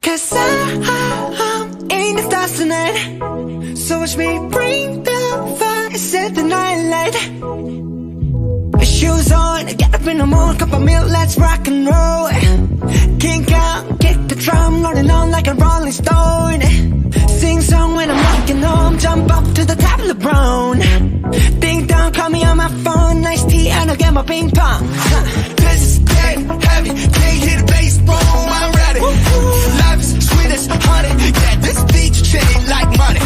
Cause I'm in the stars tonight. So watch me bring the fire, set the night light. Shoes on, get up in the morning, cup of milk, let's rock and roll. Kink out, kick the drum, rolling on like a rolling stone. Sing song when I'm walking home, jump up to the top of the brown. Ding dong, call me on my phone, nice tea and I'll get my ping pong. This is dead heavy, can't hear the bass, boom, I'm ready. Life is sweet as honey, yeah, this beach chain like money.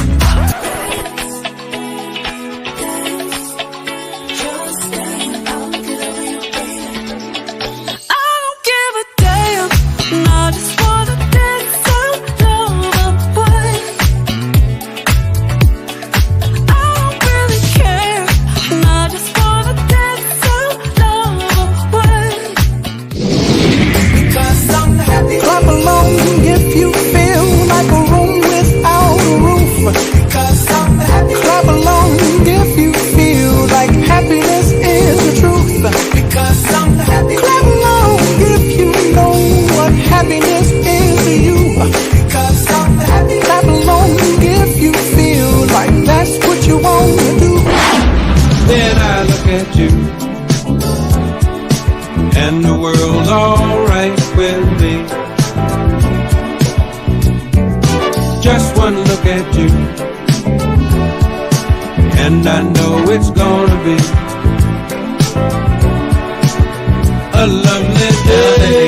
And the world's alright with me. Just one look at you, and I know it's gonna be a lovely day.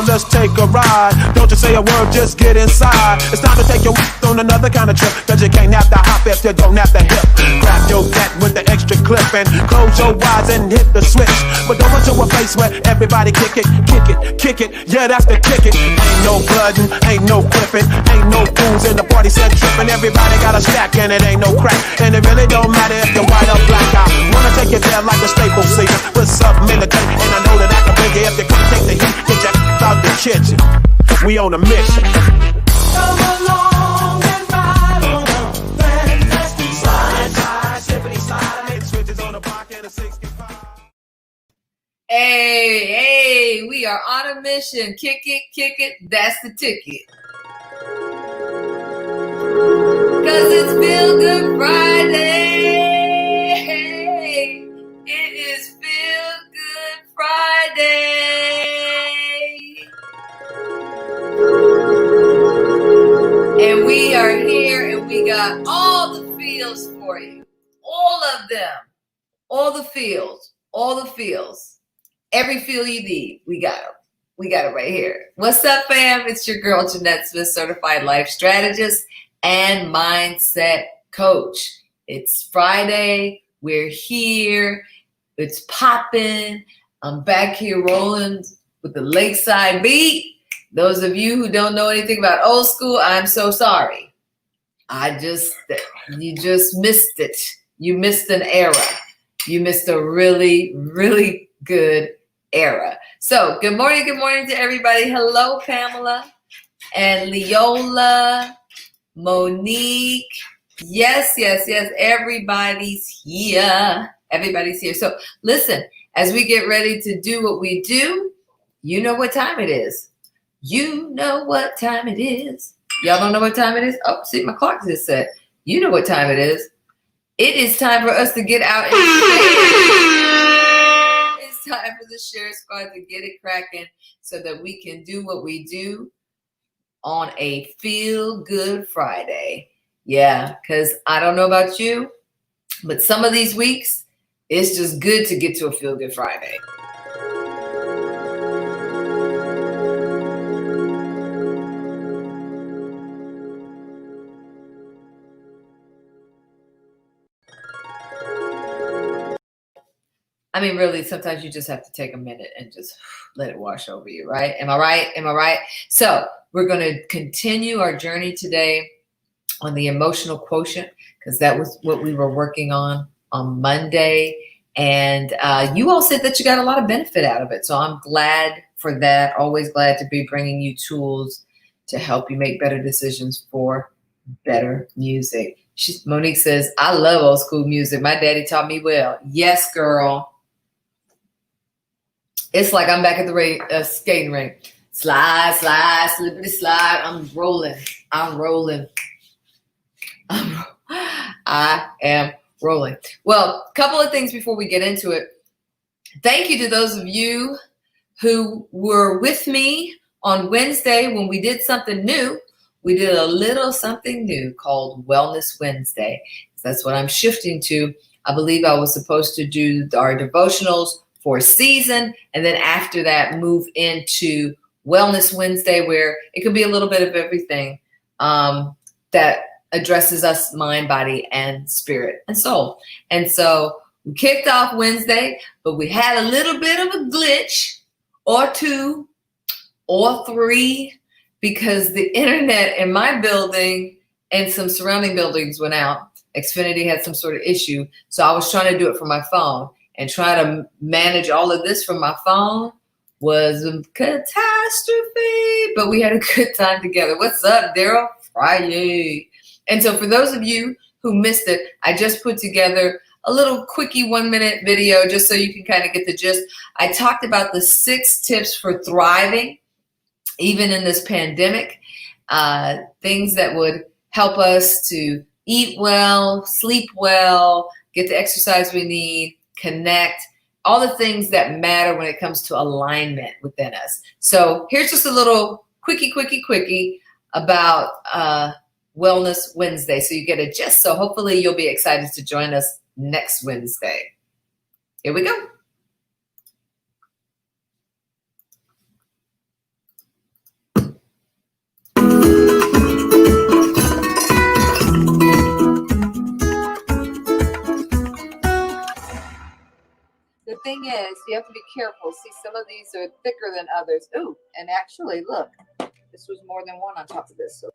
Let's take a ride. Don't you say a word, just get inside. It's time to take your on another kind of trip. Cause you can't have to hop if you don't have to hip. Grab your cat with the extra clip and close your eyes and hit the switch. But don't run to a place where everybody kick it, kick it, kick it. Yeah, that's the kick it. Ain't no bloodin', ain't no clipping, ain't no fools in the party set tripping. Everybody got a stack and it ain't no crack. And it really don't matter if you're white or black. I wanna take you there like a staple season. Put something in the tank and I know that I can bring you if you can't take the heat. Get your out the kitchen. We on a mission. Come along and ride on a fantastic slide. Sippity slide. Hit switches on the block and a 65. Hey, we are on a mission. Kick it, that's the ticket. Cause it's Feel Good Friday. It is Feel Good Friday. And we are here and we got all the feels for you. All of them. All the feels. All the feels. Every feel you need. We got them. We got it right here. What's up, fam? It's your girl, Jeanette Smith, certified life strategist and mindset coach. It's Friday. We're here. It's popping. I'm back here rolling with the lakeside beat. Those of you who don't know anything about old school, I'm so sorry. You just missed it. You missed an era. You missed a really, really good era. So good morning to everybody. Hello, Pamela and Leola, Monique. Yes. Everybody's here. Everybody's here. So listen, as we get ready to do what we do, you know what time it is. You know what time it is. Y'all don't know what time it is? Oh, see, my clock just said. You know what time it is. It is time for us to get out and share. It's time for the Share Squad to get it cracking so that we can do what we do on a Feel Good Friday. Yeah, because I don't know about you, but some of these weeks, it's just good to get to a Feel Good Friday. I mean, really, sometimes you just have to take a minute and just let it wash over you, right? Am I right? Am I right? So we're going to continue our journey today on the emotional quotient, because that was what we were working on Monday. And you all said that you got a lot of benefit out of it. So I'm glad for that. Always glad to be bringing you tools to help you make better decisions for better music. Monique says, I love old school music. My daddy taught me well. Yes, girl. It's like I'm back at the skating rink. Slide, slide, slippity slide. I'm rolling. I am rolling. Well, a couple of things before we get into it. Thank you to those of you who were with me on Wednesday when we did something new. We did a little something new called Wellness Wednesday. That's what I'm shifting to. I believe I was supposed to do our devotionals for a season, and then after that move into Wellness Wednesday, where it could be a little bit of everything that addresses us mind, body, and spirit and soul. And so we kicked off Wednesday, but we had a little bit of a glitch or two or three, because the internet in my building and some surrounding buildings went out. Xfinity had some sort of issue. So I was trying to do it from my phone, and try to manage all of this from my phone was a catastrophe, but we had a good time together. What's up, Daryl? FriYAY. And so for those of you who missed it, I just put together a little quickie 1-minute video just so you can kind of get the gist. I talked about the 6 tips for thriving, even in this pandemic, things that would help us to eat well, sleep well, get the exercise we need, connect, all the things that matter when it comes to alignment within us. So here's just a little quickie about Wellness Wednesday, so you get a gist. So hopefully you'll be excited to join us next Wednesday. Here we go. The thing is, you have to be careful. See, some of these are thicker than others. Ooh, and actually, look, this was more than one on top of this. So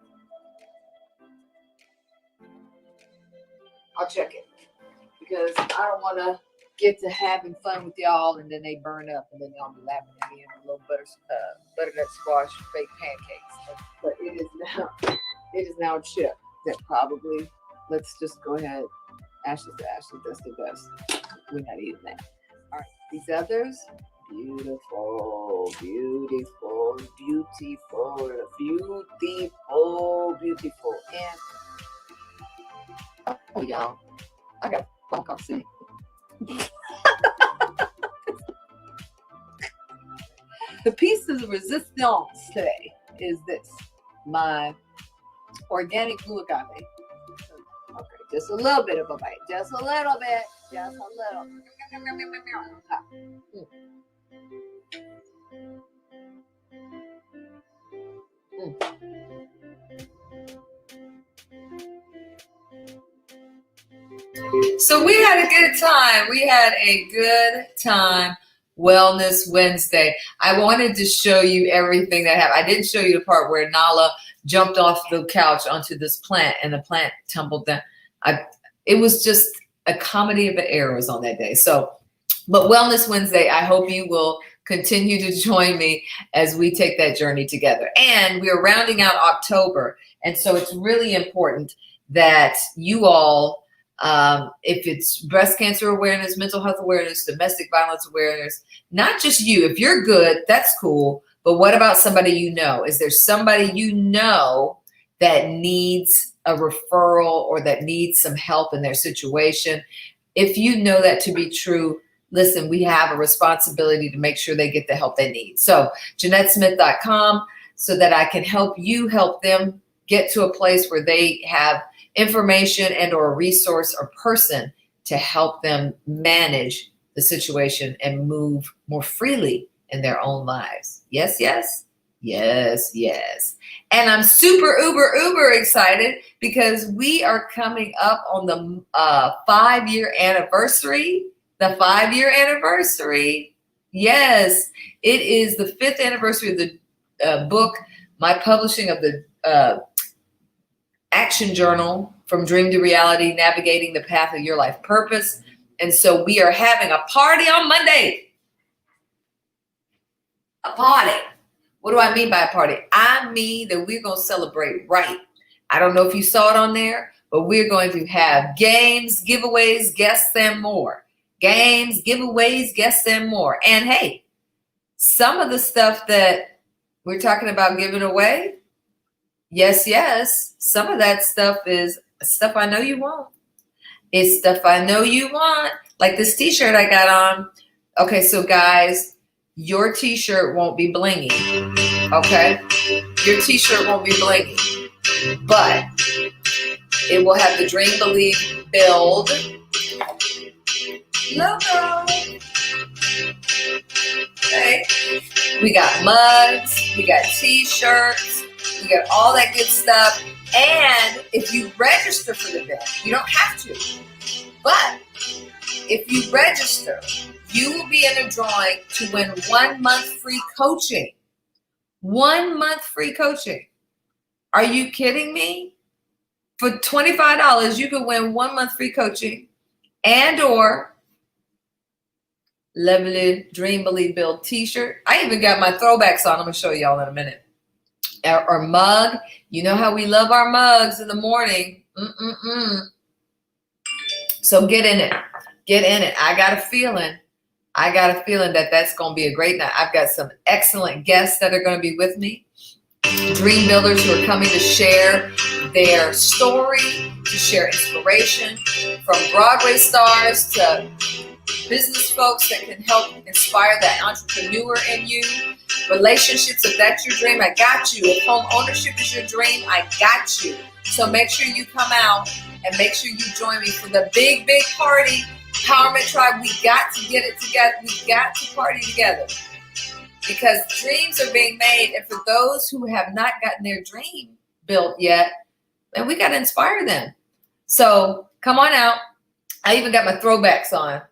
I'll check it, because I don't want to get to having fun with y'all and then they burn up and then y'all be laughing at me and a little butternut squash fake pancakes. But it is now chipped. That probably, let's just go ahead. Ashes to ashes, dust to dust. We're not eating that. All right, these others, beautiful. And oh, y'all, I got funk off city. The piece of resistance today is this, my organic blue agave. Okay, just a little bit of a bite, just a little bit, just a little. So we had a good time. We had a good time. Wellness Wednesday. I wanted to show you everything that happened. I didn't show you the part where Nala jumped off the couch onto this plant and the plant tumbled down. It was just a comedy of errors on that day. So, but Wellness Wednesday, I hope you will continue to join me as we take that journey together. And we are rounding out October. And so it's really important that you all, if it's breast cancer awareness, mental health awareness, domestic violence awareness, not just you. If you're good, that's cool. But what about somebody you know? Is there somebody you know that needs a referral or that needs some help in their situation? If you know that to be true, listen, we have a responsibility to make sure they get the help they need. So JeanetteSmith.com, so that I can help you help them get to a place where they have information and or a resource or person to help them manage the situation and move more freely in their own lives. Yes, yes, yes, yes. And I'm super, uber excited because we are coming up on the 5-year anniversary. the 5-year anniversary. Yes, it is the 5th anniversary of the book, my publishing of the action journal, From Dream to Reality, Navigating the Path of Your Life Purpose. And so we are having a party on Monday. A party. What do I mean by a party? I mean that we're going to celebrate right. I don't know if you saw it on there, but we're going to have games, giveaways, guests, and more. Games, giveaways, guests, and more. And hey, some of the stuff that we're talking about giving away, yes, some of that stuff is stuff I know you want. It's stuff I know you want. Like this t-shirt I got on. Okay, so guys, your t-shirt won't be blingy. Okay? Your t-shirt won't be blingy. But it will have the Dream, Believe, Build logo. Okay? We got mugs. We got t-shirts. We got all that good stuff. And if you register for the event, you don't have to. But if you register, you will be in a drawing to win 1 month free coaching. 1 month free coaching. Are you kidding me? For $25, you could win 1 month free coaching and or Lovely Dream, Believe, Build t-shirt. I even got my throwbacks on. I'm going to show y'all in a minute. Our mug. You know how we love our mugs in the morning. So get in it. Get in it. I got a feeling that that's going to be a great night. I've got some excellent guests that are going to be with me. Dream builders who are coming to share their story, to share inspiration, from Broadway stars to business folks that can help inspire that entrepreneur in you. Relationships, if that's your dream, I got you. If home ownership is your dream, I got you. So make sure you come out and make sure you join me for the big party. Empowerment Tribe, we got to get it together. We got to party together because dreams are being made. And for those who have not gotten their dream built yet, then we got to inspire them. So come on out. I even got my throwbacks on.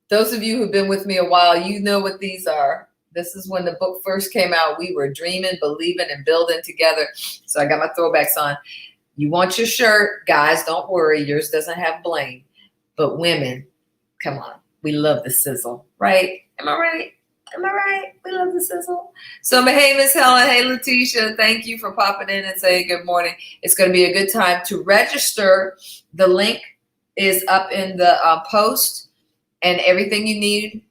Those of you who've been with me a while, you know what these are. This is when the book first came out. We were dreaming, believing, and building together. So I got my throwbacks on. You want your shirt. Guys, don't worry. Yours doesn't have bling. But women, come on. We love the sizzle, right? Am I right? Am I right? We love the sizzle. So, hey, Miss Helen. Hey, Letitia. Thank you for popping in and saying good morning. It's going to be a good time to register. The link is up in the post and everything you need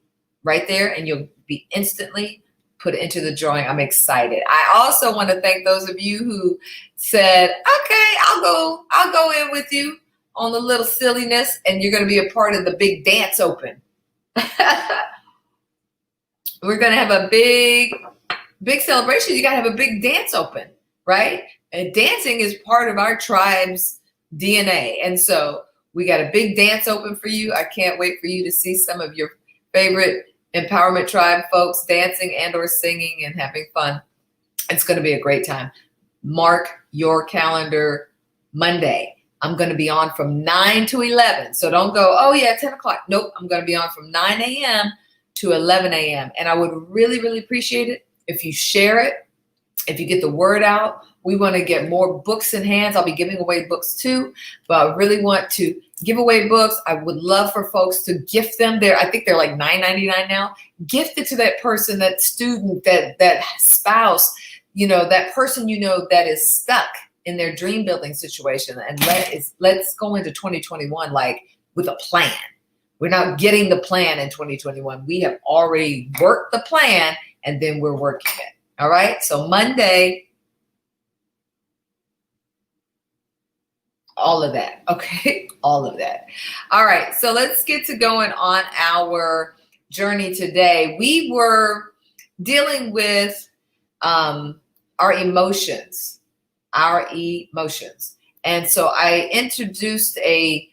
right there, and you'll be instantly put into the drawing. I'm excited. I also want to thank those of you who said, okay, I'll go in with you on the little silliness, and you're going to be a part of the big dance open. We're going to have a big celebration. You got to have a big dance open, right? And dancing is part of our tribe's DNA. And so we got a big dance open for you. I can't wait for you to see some of your favorite Empowerment Tribe folks dancing and or singing and having fun. It's going to be a great time. Mark your calendar Monday. I'm going to be on from 9 to 11. So don't go, oh yeah, 10 o'clock. Nope. I'm going to be on from 9 a.m. to 11 a.m. And I would really, really appreciate it if you share it, if you get the word out. We want to get more books in hands. I'll be giving away books too, but I really want to give away books. I would love for folks to gift them. I think they're like $9.99 now. Gift it to that person, that student, that spouse, that person that is stuck in their dream building situation. And let's go into 2021 like with a plan. We're not getting the plan in 2021. We have already worked the plan and then we're working it. All right. So Monday, all of that. Okay. All of that. All right. So let's get to going on our journey today. We were dealing with our emotions. And so I introduced an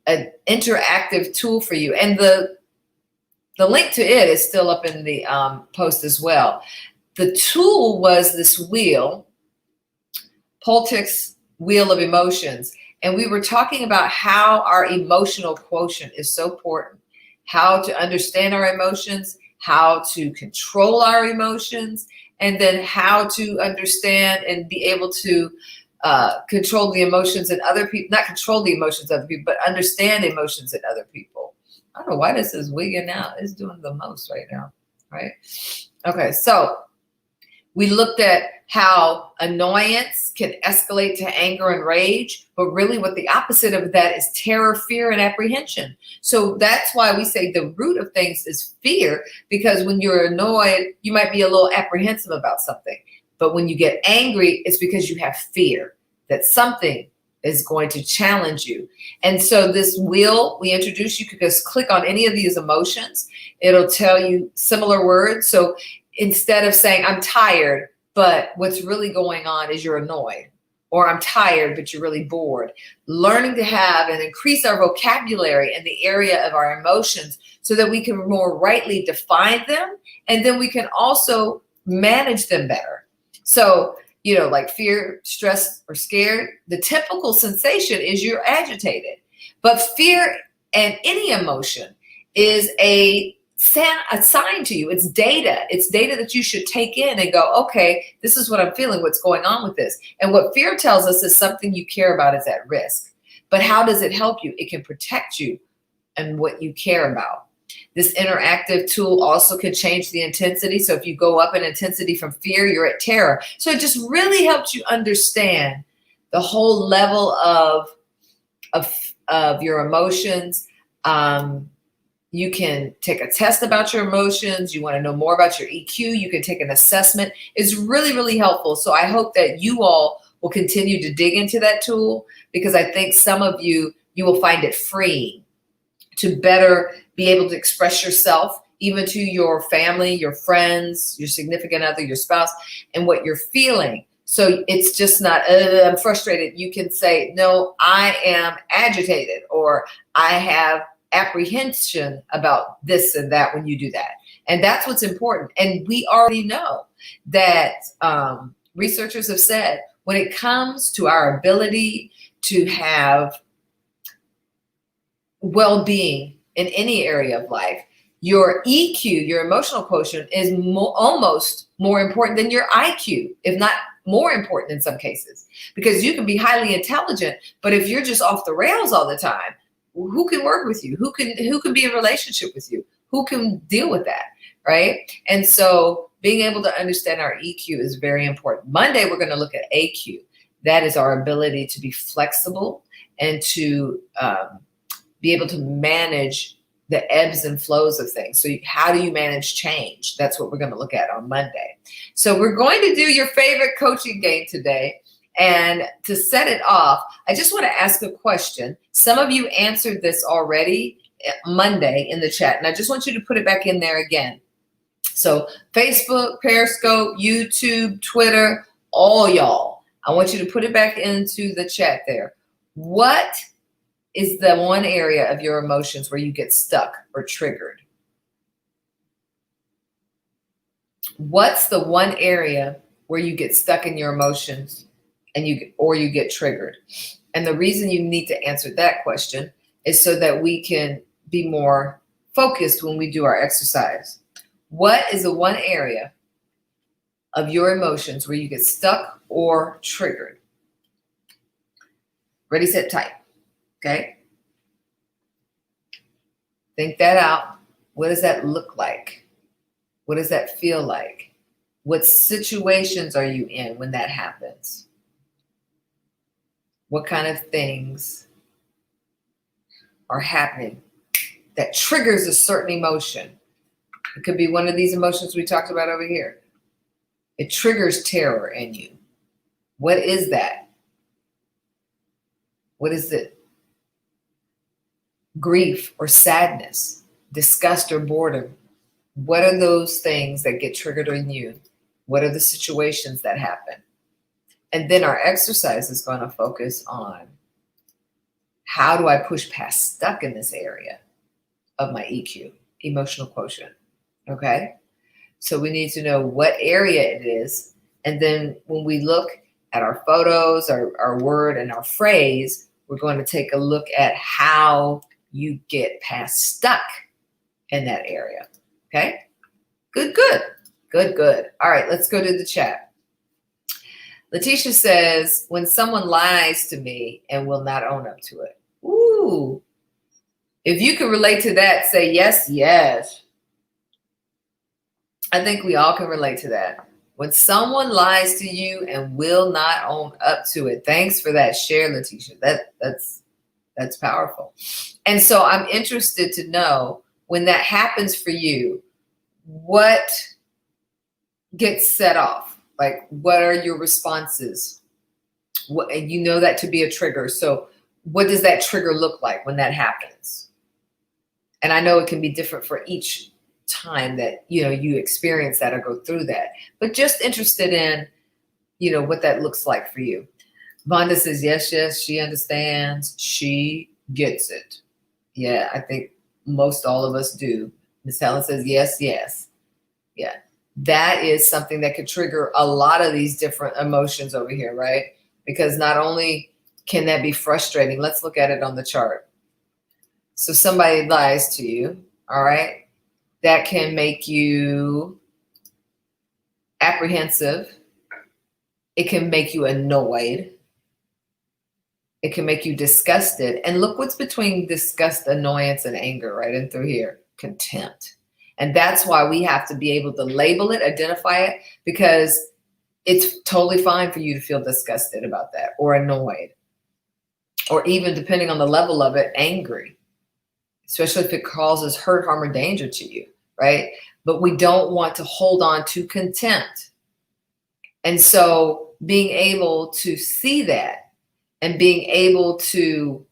interactive tool for you. And the link to it is still up in the post as well. The tool was this wheel, Poltick's Wheel of Emotions. And we were talking about how our emotional quotient is so important, how to understand our emotions, how to control our emotions, and then how to understand and be able to control the emotions in other people, not control the emotions of other people, but understand emotions in other people. I don't know why this is wigging out. It's doing the most right now, right? Okay, so we looked at how annoyance can escalate to anger and rage, but really what the opposite of that is terror, fear, and apprehension. So that's why we say the root of things is fear, because when you're annoyed, you might be a little apprehensive about something. But when you get angry, it's because you have fear that something is going to challenge you. And so this wheel we introduced, you could just click on any of these emotions. It'll tell you similar words. So instead of saying, I'm tired, but what's really going on is you're annoyed, or I'm tired, but you're really bored. Learning to have and increase our vocabulary in the area of our emotions so that we can more rightly define them, and then we can also manage them better. So, you know, like fear, stress, or scared, the typical sensation is you're agitated. But fear and any emotion is a sign to you. It's data. It's data that you should take in and go, okay, this is what I'm feeling. What's going on with this? And what fear tells us is something you care about is at risk. But how does it help you? It can protect you and what you care about. This interactive tool also can change the intensity. So if you go up in intensity from fear, you're at terror. So it just really helps you understand the whole level of your emotions. You can take a test about your emotions. You want to know more about your EQ. You can take an assessment. It's really, really helpful. So I hope that you all will continue to dig into that tool, because I think some of you will find it freeing to better be able to express yourself, even to your family, your friends, your significant other, your spouse, and what you're feeling. So it's just not, I'm frustrated. You can say, no, I am agitated, or I have apprehension about this and that when you do that. And that's what's important. And we already know that researchers have said when it comes to our ability to have well-being in any area of life, your EQ, your emotional quotient, is almost more important than your IQ, if not more important in some cases, because you can be highly intelligent, but if you're just off the rails all the time, who can work with you? Who can be in a relationship with you? Who can deal with that, right? And so being able to understand our EQ is very important. Monday, we're going to look at AQ. That is our ability to be flexible and to be able to manage the ebbs and flows of things. So how do you manage change? That's what we're going to look at on Monday. So we're going to do your favorite coaching game today. And to set it off, I just want to ask a question. Some of you answered this already Monday in the chat, and I just want you to put it back in there again. So Facebook, Periscope, YouTube, Twitter, all y'all, I want you to put it back into the chat there. What is the one area of your emotions where you get stuck or triggered? What's the one area where you get stuck in your emotions and you get triggered? And the reason you need to answer that question is so that we can be more focused when we do our exercise. What is the one area of your emotions where you get stuck or triggered? Ready, set, type. Okay? Think that out. What does that look like? What does that feel like? What situations are you in when that happens? What kind of things are happening that triggers a certain emotion? It could be one of these emotions we talked about over here. It triggers terror in you. What is that? What is it? Grief or sadness, disgust or boredom. What are those things that get triggered in you? What are the situations that happen? And then our exercise is going to focus on how do I push past stuck in this area of my EQ, emotional quotient. Okay? So we need to know what area it is. And then when we look at our photos, our word, and our phrase, we're going to take a look at how you get past stuck in that area. Okay? Good, good. Good, good. All right, let's go to the chat. Letitia says, when someone lies to me and will not own up to it. Ooh. If you can relate to that, say yes, yes. I think we all can relate to that. When someone lies to you and will not own up to it. Thanks for that share, Letitia. That's powerful. And so I'm interested to know, when that happens for you, what gets set off? Like, what are your responses? And you know that to be a trigger. So what does that trigger look like when that happens? And I know it can be different for each time that, you experience that or go through that. But just interested in, what that looks like for you. Vonda says, yes, yes, she understands. She gets it. Yeah, I think most all of us do. Miss Helen says, yes, yes. Yeah, that is something that could trigger a lot of these different emotions over here, right? Because not only can that be frustrating, let's look at it on the chart. So somebody lies to you, all right? That can make you apprehensive. It can make you annoyed. It can make you disgusted. And look what's between disgust, annoyance, and anger right in through here. Contempt. And that's why we have to be able to label it, identify it, because it's totally fine for you to feel disgusted about that or annoyed, or even, depending on the level of it, angry, especially if it causes hurt, harm, or danger to you, right? But we don't want to hold on to contempt. And so being able to see that and being able to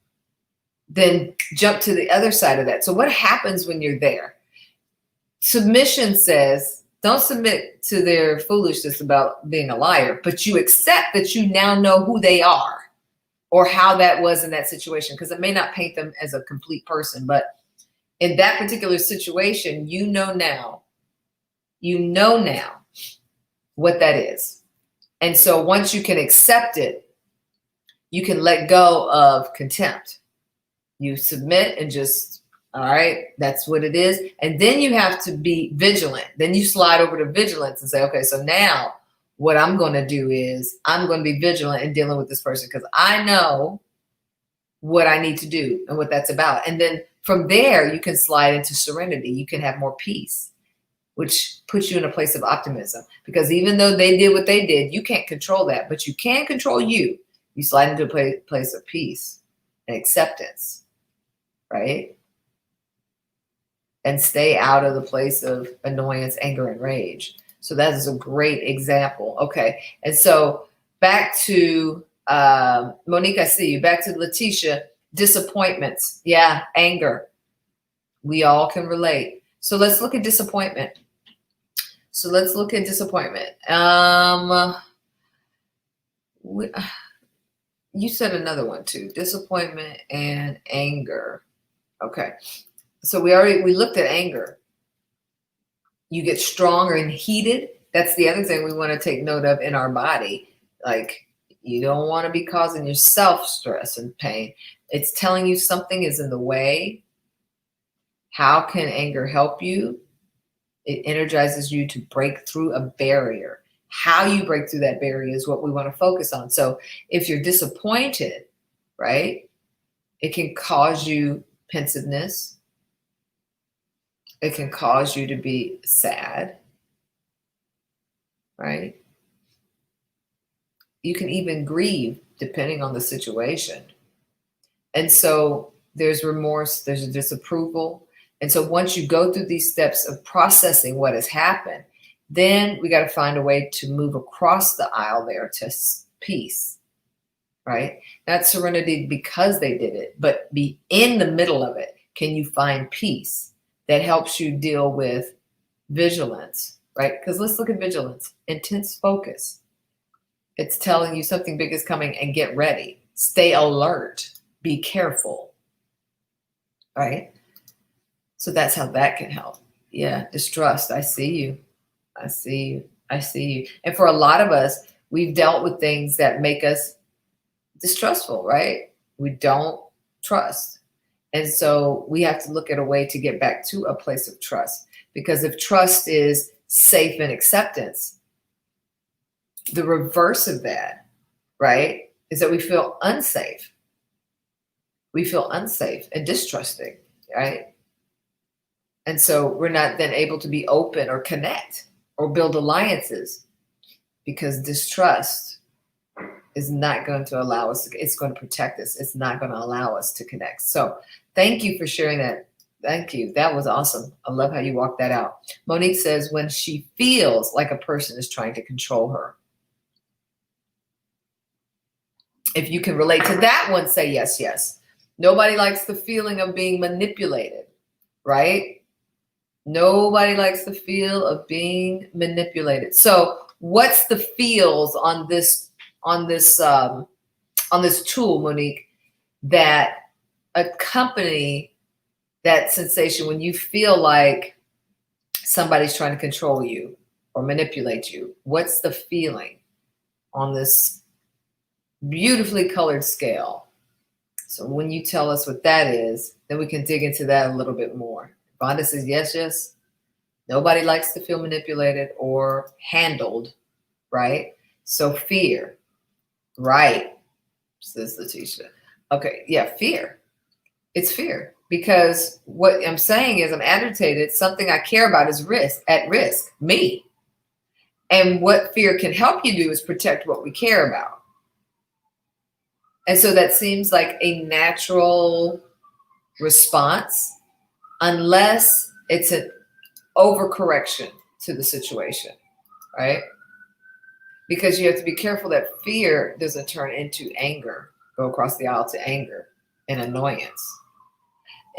then jump to the other side of that. So what happens when you're there? Submission says, don't submit to their foolishness about being a liar, but you accept that you now know who they are or how that was in that situation, because it may not paint them as a complete person, but in that particular situation, you know now what that is. And so once you can accept it, you can let go of contempt. You submit and just, all right, that's what it is. And then you have to be vigilant. Then you slide over to vigilance and say, okay, so now what I'm going to do is I'm going to be vigilant in dealing with this person, because I know what I need to do and what that's about. And then from there, you can slide into serenity. You can have more peace, which puts you in a place of optimism, because even though they did what they did, you can't control that, but you can control you. You slide into a place of peace and acceptance, right? And stay out of the place of annoyance, anger, and rage. So that is a great example. Okay. And so back to Monique, I see you. Back to Letitia, disappointments. Yeah, anger. We all can relate. So let's look at disappointment. You said another one too, disappointment and anger. Okay. So we looked at anger. You get stronger and heated. That's the other thing we want to take note of in our body. Like, you don't want to be causing yourself stress and pain. It's telling you something is in the way. How can anger help you? It energizes you to break through a barrier. How you break through that barrier is what we want to focus on. So if you're disappointed, right, it can cause you pensiveness. It can cause you to be sad, right? You can even grieve depending on the situation. And so there's remorse, there's a disapproval. And so once you go through these steps of processing what has happened, then we got to find a way to move across the aisle there to peace, right? Not serenity because they did it, but be in the middle of it. Can you find peace that helps you deal with vigilance, right? Because let's look at vigilance, intense focus. It's telling you something big is coming and get ready. Stay alert, be careful, right? So that's how that can help. Yeah, distrust, I see you. I see you. And for a lot of us, we've dealt with things that make us distrustful, right? We don't trust. And so we have to look at a way to get back to a place of trust. Because if trust is safe and acceptance, the reverse of that, right, is that we feel unsafe. We feel unsafe and distrusting, right? And so we're not then able to be open or connect or build alliances, because distrust is not going to allow us, it's going to protect us. It's not going to allow us to connect. So thank you for sharing that. Thank you. That was awesome. I love how you walked that out. Monique says, when she feels like a person is trying to control her. If you can relate to that one, say yes, yes. Nobody likes the feeling of being manipulated, right? Nobody likes the feel of being manipulated. So what's the feels on this tool, Monique, that accompany that sensation when you feel like somebody's trying to control you or manipulate you? What's the feeling on this beautifully colored scale? So when you tell us what that is, then we can dig into that a little bit more. Vonda says, yes, yes. Nobody likes to feel manipulated or handled, right? So fear, right, says Letitia. Okay, yeah, fear. It's fear. Because what I'm saying is I'm agitated. Something I care about is at risk, me. And what fear can help you do is protect what we care about. And so that seems like a natural response, unless it's an overcorrection to the situation, right? Because you have to be careful that fear doesn't turn into anger, go across the aisle to anger and annoyance.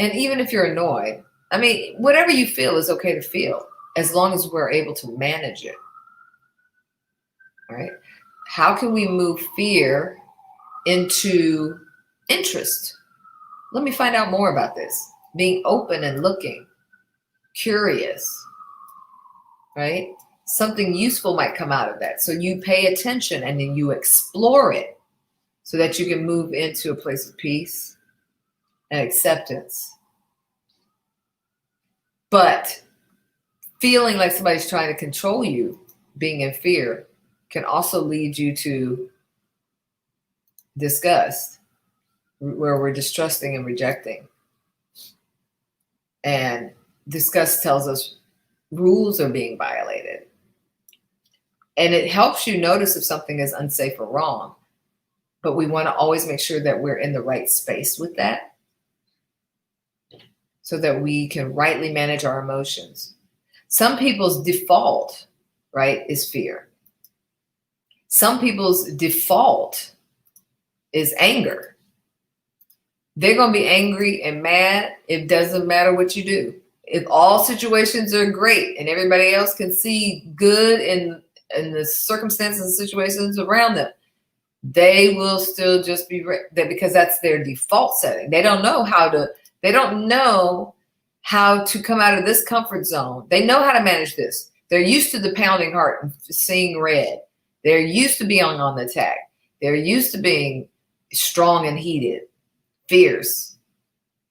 And even if you're annoyed, I mean, whatever you feel is okay to feel, as long as we're able to manage it, right? How can we move fear into interest? Let me find out more about this. Being open and looking, curious, right? Something useful might come out of that. So you pay attention and then you explore it so that you can move into a place of peace and acceptance. But feeling like somebody's trying to control you, being in fear, can also lead you to disgust, where we're distrusting and rejecting. And disgust tells us rules are being violated. And it helps you notice if something is unsafe or wrong. But we want to always make sure that we're in the right space with that, so that we can rightly manage our emotions. Some people's default, right, is fear. Some people's default is anger. They're going to be angry and mad. It doesn't matter what you do. If all situations are great and everybody else can see good in the circumstances and situations around them, they will still just be because that's their default setting. They don't know how to come out of this comfort zone. They know how to manage this. They're used to the pounding heart and seeing red. They're used to being on the attack. They're used to being strong and heated, fierce,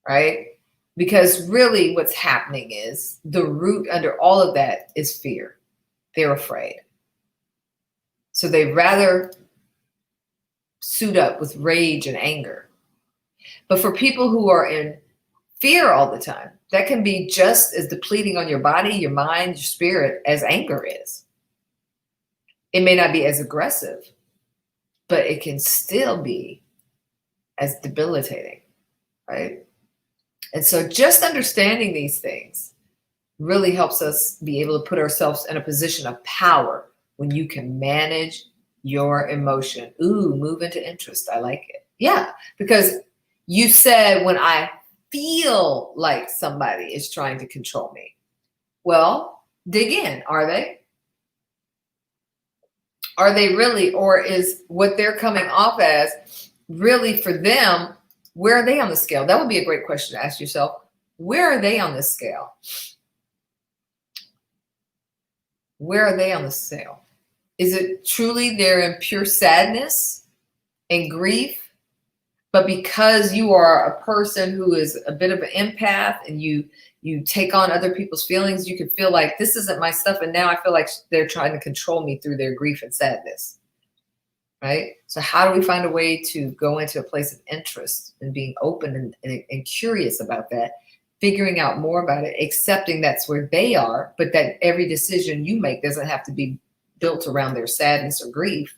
right? Because really what's happening is the root under all of that is fear. They're afraid. So they'd rather suit up with rage and anger. But for people who are in fear all the time, that can be just as depleting on your body, your mind, your spirit as anger is. It may not be as aggressive, but it can still be as debilitating, right? And so just understanding these things really helps us be able to put ourselves in a position of power when you can manage your emotion. Ooh, move into interest. I like it. Yeah, because you said when I feel like somebody is trying to control me. Well, dig in. Are they? Are they really? Or is what they're coming off as really for them? Where are they on the scale? That would be a great question to ask yourself. Where are they on this scale? Where are they on the scale? Is it truly they're in pure sadness and grief? But because you are a person who is a bit of an empath and you take on other people's feelings, you can feel like this isn't my stuff. And now I feel like they're trying to control me through their grief and sadness. Right? So how do we find a way to go into a place of interest and being open and curious about that, figuring out more about it, accepting that's where they are, but that every decision you make doesn't have to be built around their sadness or grief,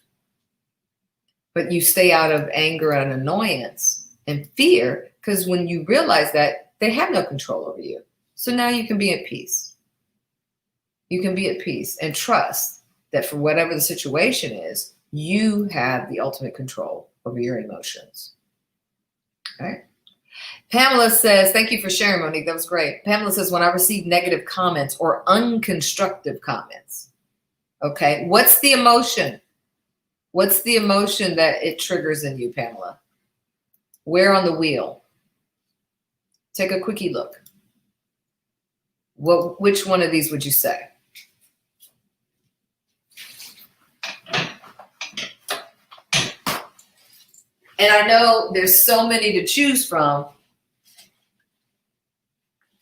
but you stay out of anger and annoyance and fear, because when you realize that, they have no control over you. So now you can be at peace. You can be at peace and trust that for whatever the situation is, you have the ultimate control over your emotions. All right. Pamela says, thank you for sharing, Monique. That was great. Pamela says, when I receive negative comments or unconstructive comments, okay, what's the emotion? What's the emotion that it triggers in you, Pamela? Where on the wheel? Take a quickie look. Which one of these would you say? And I know there's so many to choose from.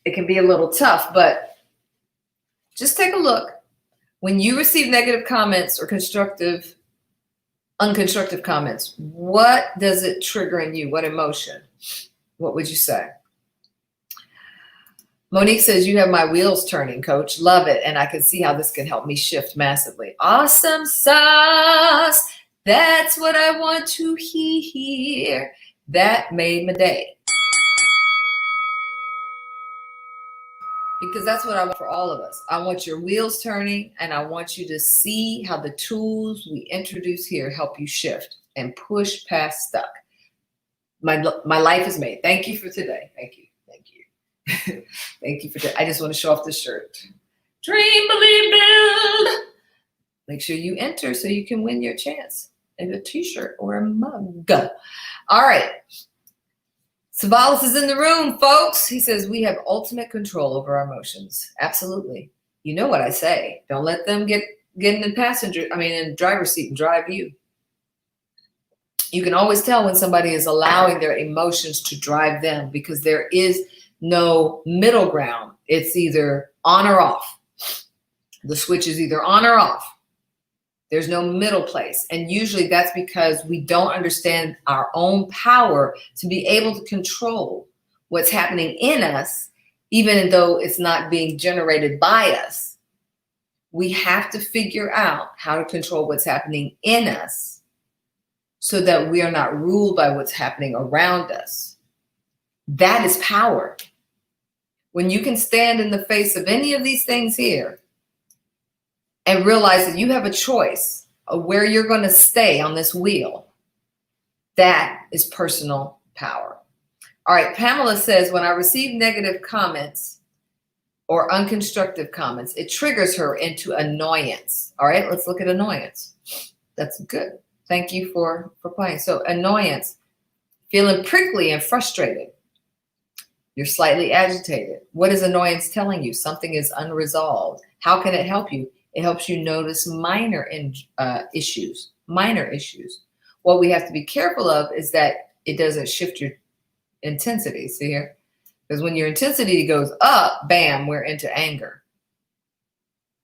It can be a little tough, but just take a look. When you receive negative comments or unconstructive comments, what does it trigger in you? What emotion? What would you say? Monique says, you have my wheels turning, coach. Love it. And I can see how this can help me shift massively. Awesome sauce. That's what I want to hear. That made my day. Because that's what I want for all of us. I want your wheels turning, and I want you to see how the tools we introduce here help you shift and push past stuck. My life is made. Thank you for today. Thank you. Thank you. Thank you for today. I just want to show off the shirt. Dream, believe, build. Make sure you enter so you can win your chance at a t-shirt or a mug. All right. Savalas is in the room, folks. He says, we have ultimate control over our emotions. Absolutely. You know what I say. Don't let them get in the driver's seat and drive you. You can always tell when somebody is allowing their emotions to drive them, because there is no middle ground. It's either on or off. The switch is either on or off. There's no middle place. And usually that's because we don't understand our own power to be able to control what's happening in us, even though it's not being generated by us. We have to figure out how to control what's happening in us so that we are not ruled by what's happening around us. That is power. When you can stand in the face of any of these things here and realize that you have a choice of where you're going to stay on this wheel, that is personal power. All right, Pamela says, when I receive negative comments or unconstructive comments, it triggers her into annoyance. All right, let's look at annoyance. That's good. Thank you for playing. So annoyance, feeling prickly and frustrated. You're slightly agitated. What is annoyance telling you? Something is unresolved. How can it help you? It helps you notice minor issues. What we have to be careful of is that it doesn't shift your intensity. See here? Because when your intensity goes up, bam, we're into anger.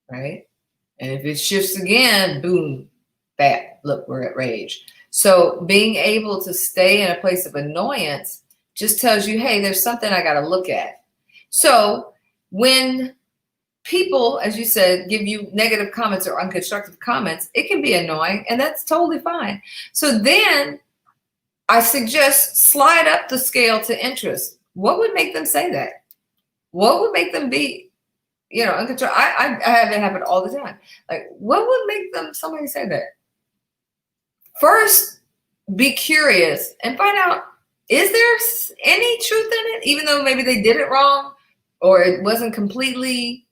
Right? And if it shifts again, boom, bam, look, we're at rage. So being able to stay in a place of annoyance just tells you, hey, there's something I got to look at. So when people, as you said, give you negative comments or unconstructive comments, it can be annoying, and that's totally fine. So then I suggest slide up the scale to interest. What would make them say that? What would make them be, uncontrolled? I have it happen all the time. Like, what would make somebody say that? First, be curious and find out, is there any truth in it? Even though maybe they did it wrong or it wasn't completely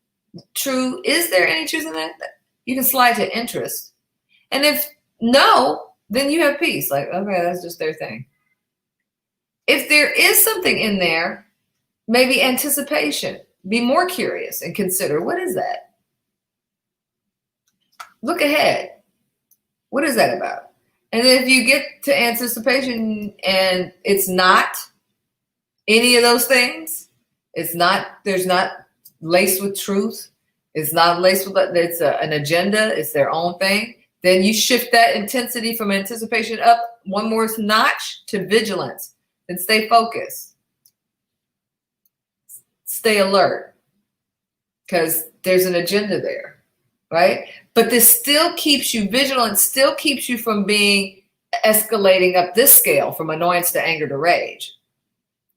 true, is there any truth in that? You can slide to interest. And if no, then you have peace. Like, okay, that's just their thing. If there is something in there, maybe anticipation. Be more curious and consider, what is that? Look ahead. What is that about? And then if you get to anticipation and it's not any of those things, there's not laced with truth, it's not laced with, it's an agenda, it's their own thing, then you shift that intensity from anticipation up one more notch to vigilance. Then stay focused. Stay alert. Because there's an agenda there, right? But this still keeps you vigilant, still keeps you from being escalating up this scale from annoyance to anger to rage.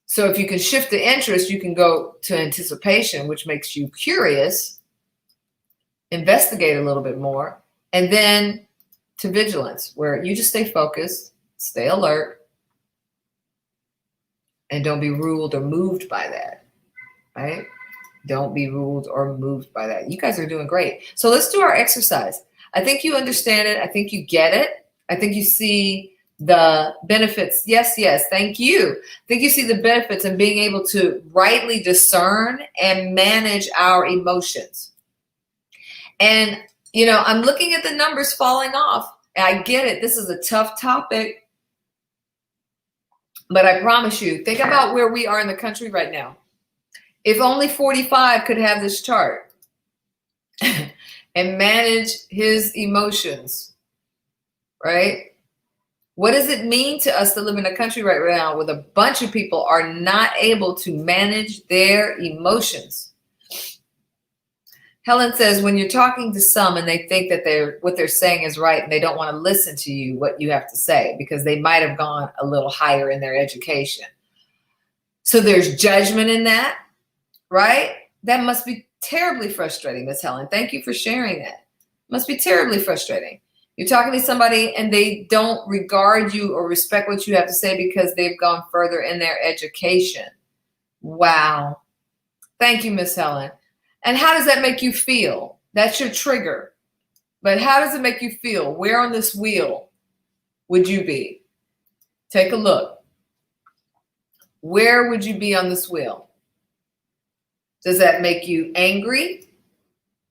So if you can shift the interest, you can go to anticipation, which makes you curious, investigate a little bit more, and then to vigilance, where you just stay focused, stay alert, and don't be ruled or moved by that, right? Don't be ruled or moved by that. You guys are doing great. So let's do our exercise. I think you understand it. I think you get it. I think you see the benefits. Yes, yes. Thank you. I think you see the benefits in being able to rightly discern and manage our emotions. And, you know, I'm looking at the numbers falling off. I get it. This is a tough topic. But I promise you, think about where we are in the country right now. If only 45 could have this chart and manage his emotions, right? What does it mean to us to live in a country right now where a bunch of people are not able to manage their emotions? Helen says, when you're talking to some and they think that what they're saying is right and they don't want to listen to you, what you have to say, because they might have gone a little higher in their education. So there's judgment in that, right? That must be terribly frustrating, Miss Helen. Thank you for sharing that. Must be terribly frustrating. You're talking to somebody and they don't regard you or respect what you have to say because they've gone further in their education. Wow. Thank you, Miss Helen. And how does that make you feel? That's your trigger. But how does it make you feel? Where on this wheel would you be? Take a look. Where would you be on this wheel? Does that make you angry,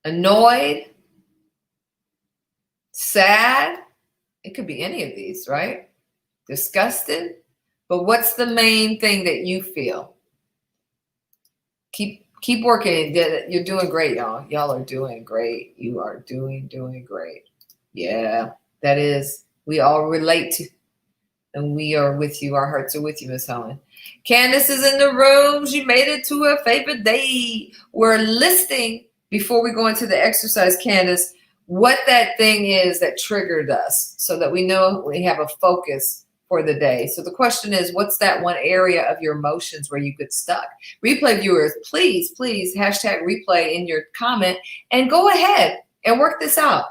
annoyed, sad? It could be any of these, right? Disgusted. But what's the main thing that you feel? Keep working. You're doing great, y'all. Y'all are doing great. You are doing great. Yeah, that is. We all relate to, and we are with you. Our hearts are with you, Miss Helen. Candace is in the room. She made it to her favorite day. We're listing, before we go into the exercise, Candace, what that thing is that triggered us so that we know we have a focus for the day. So the question is, what's that one area of your emotions where you get stuck? Replay viewers, please, hashtag replay in your comment and go ahead and work this out.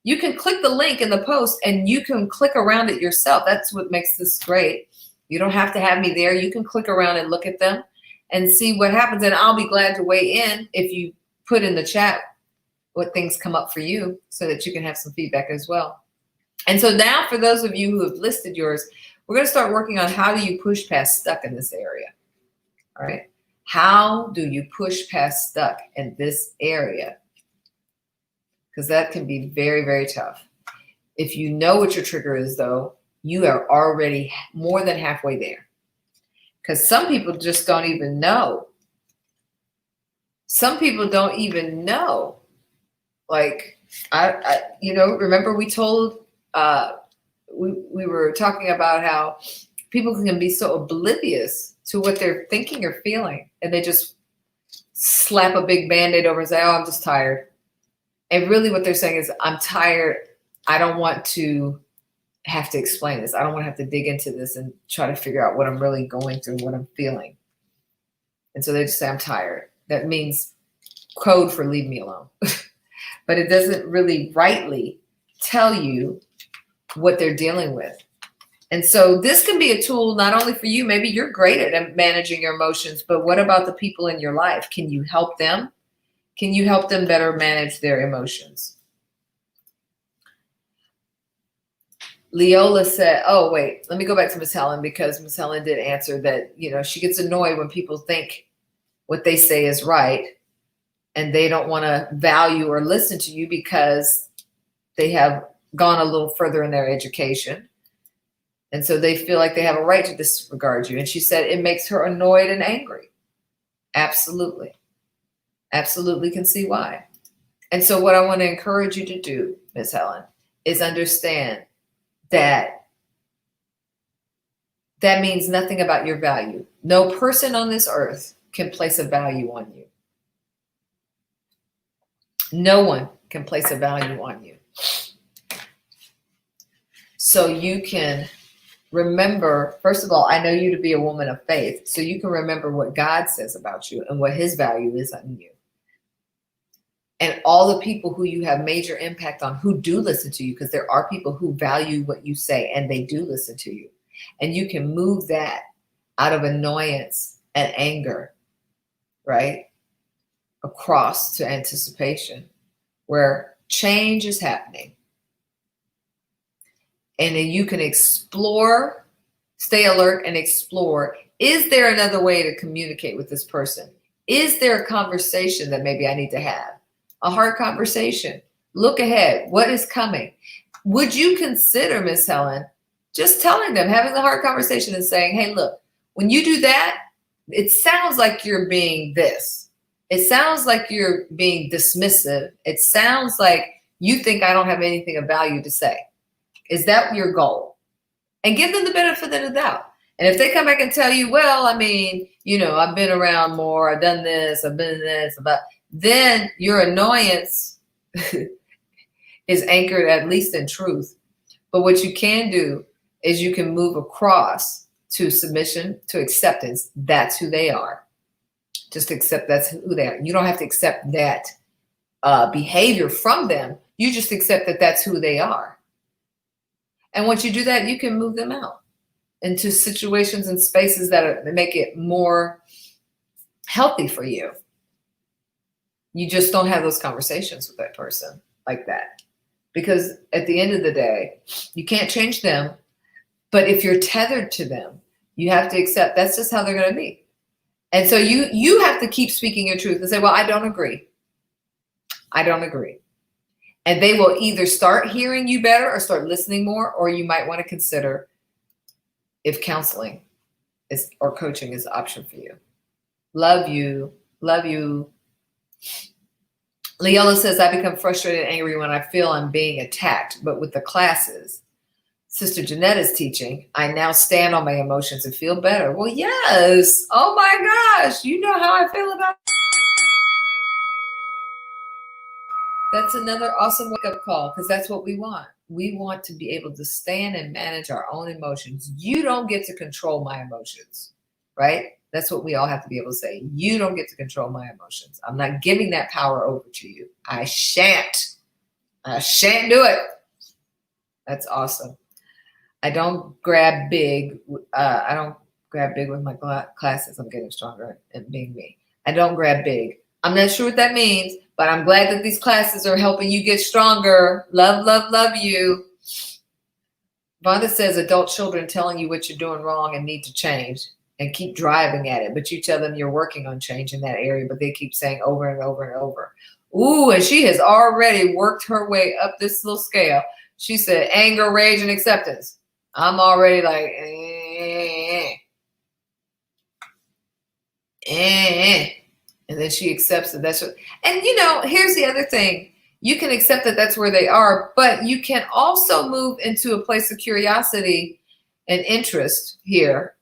You can click the link in the post and you can click around it yourself. That's what makes this great. You don't have to have me there. You can click around and look at them and see what happens. And I'll be glad to weigh in if you put in the chat what things come up for you so that you can have some feedback as well. And so now for those of you who have listed yours, we're going to start working on how do you push past stuck in this area. All right. How do you push past stuck in this area? Because that can be very, very tough. If you know what your trigger is, though, you are already more than halfway there. Because some people just don't even know. Some people don't even know. Like, I remember we told, we were talking about how people can be so oblivious to what they're thinking or feeling, and they just slap a big Band-Aid over and say, oh, I'm just tired. And really what they're saying is, I'm tired. I don't want to have to explain this. I don't want to have to dig into this and try to figure out what I'm really going through, what I'm feeling. And so they just say, I'm tired. That means code for leave me alone. But it doesn't really rightly tell you what they're dealing with. And so this can be a tool not only for you, maybe you're great at managing your emotions, but what about the people in your life? Can you help them? Can you help them better manage their emotions? Leola said, oh, wait, let me go back to Miss Helen, because Miss Helen did answer that, she gets annoyed when people think what they say is right and they don't want to value or listen to you because they have gone a little further in their education. And so they feel like they have a right to disregard you. And she said it makes her annoyed and angry. Absolutely. Absolutely can see why. And so what I want to encourage you to do, Miss Helen, is understand that that means nothing about your value. No person on this earth can place a value on you. No one can place a value on you. So you can remember, first of all, I know you to be a woman of faith, so you can remember what God says about you and what his value is on you. And all the people who you have major impact on who do listen to you, because there are people who value what you say and they do listen to you. And you can move that out of annoyance and anger, right? Across to anticipation, where change is happening. And then you can explore, stay alert and explore. Is there another way to communicate with this person? Is there a conversation that maybe I need to have? A hard conversation. Look ahead. What is coming? Would you consider, Miss Helen, just telling them, having the hard conversation and saying, hey, look, when you do that, it sounds like you're being this. It sounds like you're being dismissive. It sounds like you think I don't have anything of value to say. Is that your goal? And give them the benefit of the doubt. And if they come back and tell you, well, I mean, I've been around more, I've done this, I've been this, then your annoyance is anchored at least in truth. But what you can do is you can move across to submission, to acceptance. That's who they are. Just accept that's who they are. You don't have to accept that behavior from them. You just accept that that's who they are. And once you do that, you can move them out into situations and spaces that make it more healthy for you. You just don't have those conversations with that person like that. Because at the end of the day, you can't change them. But if you're tethered to them, you have to accept that's just how they're going to be. And so you have to keep speaking your truth and say, well, I don't agree. I don't agree. And they will either start hearing you better or start listening more, or you might want to consider if counseling or coaching is an option for you. Love you. Love you. Leola says, I become frustrated and angry when I feel I'm being attacked, but with the classes Sister Jeanette is teaching, I now stand on my emotions and feel better. Well, yes. Oh my gosh. You know how I feel about it. That's another awesome wake-up call, because that's what we want. We want to be able to stand and manage our own emotions. You don't get to control my emotions, right? That's what we all have to be able to say. You don't get to control my emotions. I'm not giving that power over to you. I shan't do it. That's awesome. I don't grab big. I don't grab big with my classes. I'm getting stronger at being me. I don't grab big. I'm not sure what that means, but I'm glad that these classes are helping you get stronger. Love, love, love you. Vonda says adult children telling you what you're doing wrong and need to change and keep driving at it. But you tell them you're working on change in that area, but they keep saying over and over and over. Ooh, and she has already worked her way up this little scale. She said anger, rage, and acceptance. I'm already like, And then she accepts that that's what, and here's the other thing. You can accept that that's where they are, but you can also move into a place of curiosity and interest here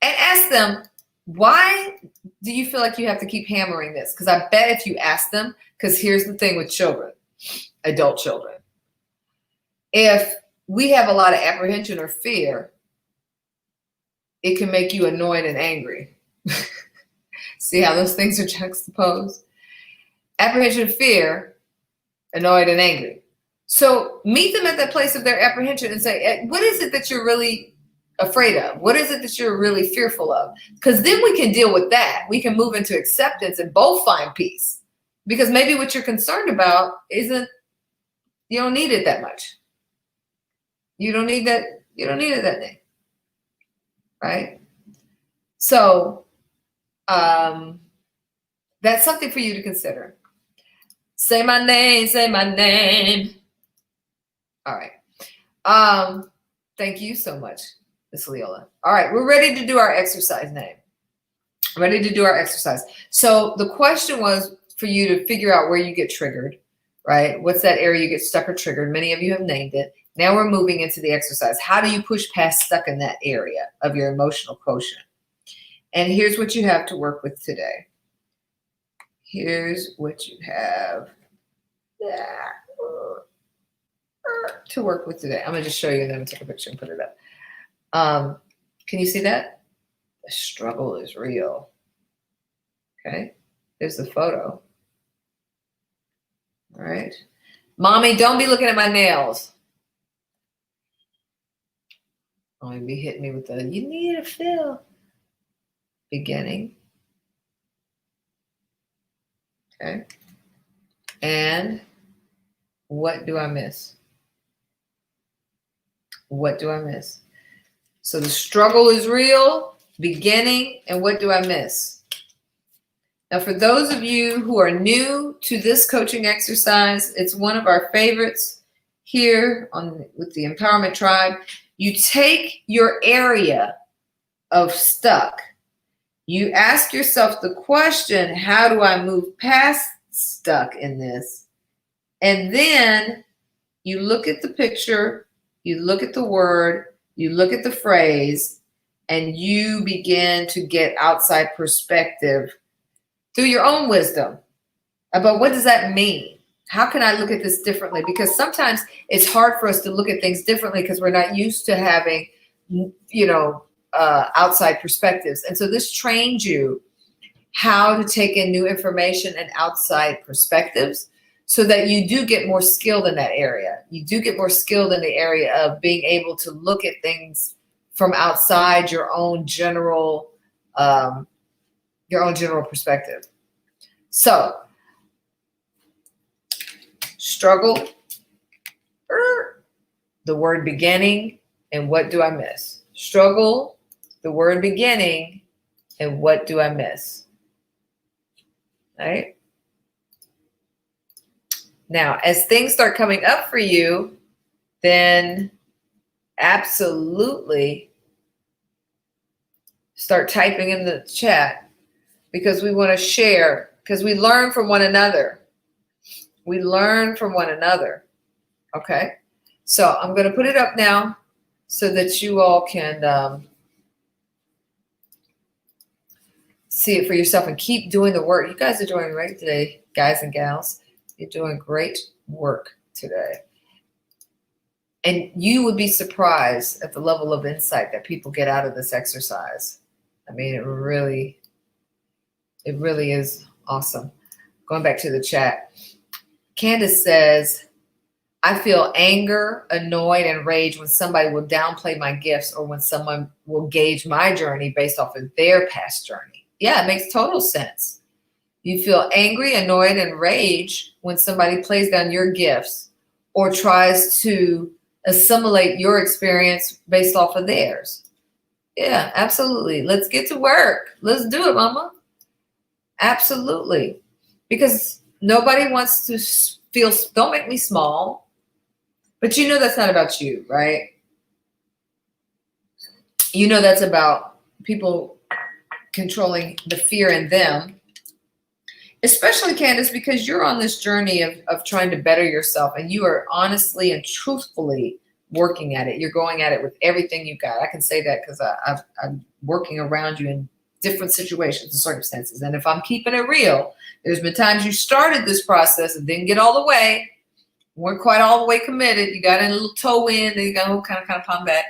and ask them, why do you feel like you have to keep hammering this? Because I bet if you ask them, because here's the thing with children, adult children, if we have a lot of apprehension or fear, it can make you annoyed and angry. See how those things are juxtaposed? Apprehension, fear, annoyed and angry. So meet them at that place of their apprehension and say, what is it that you're really afraid of? What is it that you're really fearful of? Because then we can deal with that. We can move into acceptance and both find peace. Because maybe what you're concerned about isn't, you don't need it that much. You don't need that. You don't need it that day. Right? So that's something for you to consider. Say my name, say my name. All right. Thank you so much, Miss Leola. All right, we're ready to do our exercise now. Ready to do our exercise. So the question was for you to figure out where you get triggered, right? What's that area you get stuck or triggered? Many of you have named it. Now we're moving into the exercise. How do you push past stuck in that area of your emotional quotient? And here's what you have to work with today. Here's what you have to work with today. I'm going to just show you and then I'm going to take a picture and put it up. Can you see that? The struggle is real. Okay. There's the photo. All right. Mommy, don't be looking at my nails. Oh, you'd be hitting me with the, you need to feel. Beginning. Okay. And what do I miss? What do I miss? So the struggle is real, beginning, and what do I miss? Now, for those of you who are new to this coaching exercise, it's one of our favorites here with the Empowerment Tribe. You take your area of stuck. You ask yourself the question, how do I move past stuck in this? And then you look at the picture, you look at the word, you look at the phrase, and you begin to get outside perspective through your own wisdom about what does that mean? How can I look at this differently? Because sometimes it's hard for us to look at things differently because we're not used to having, outside perspectives. And so this trains you how to take in new information and outside perspectives so that you do get more skilled in that area. You do get more skilled in the area of being able to look at things from outside your own general perspective. So, struggle, the word beginning, and what do I miss? Struggle, the word beginning, and what do I miss? All right. Now, as things start coming up for you, then absolutely start typing in the chat because we want to share, because we learn from one another. We learn from one another. Okay. So I'm going to put it up now so that you all can see it for yourself and keep doing the work. You guys are doing great today, guys and gals. You're doing great work today. And you would be surprised at the level of insight that people get out of this exercise. I mean, it really is awesome. Going back to the chat. Candace says, I feel anger, annoyed, and rage when somebody will downplay my gifts or when someone will gauge my journey based off of their past journey. Yeah, it makes total sense. You feel angry, annoyed, and rage when somebody plays down your gifts or tries to assimilate your experience based off of theirs. Yeah, absolutely. Let's get to work. Let's do it, mama. Absolutely. Because nobody wants to feel, don't make me small. But you know that's not about you, right? You know that's about people controlling the fear in them. Especially, Candace, because you're on this journey of trying to better yourself and you are honestly and truthfully working at it. You're going at it with everything you got. I can say that because I'm working around you in different situations and circumstances. And if I'm keeping it real, there's been times you started this process and didn't get all the way, weren't quite all the way committed. You got in a little toe in, then you got a kind of palm back.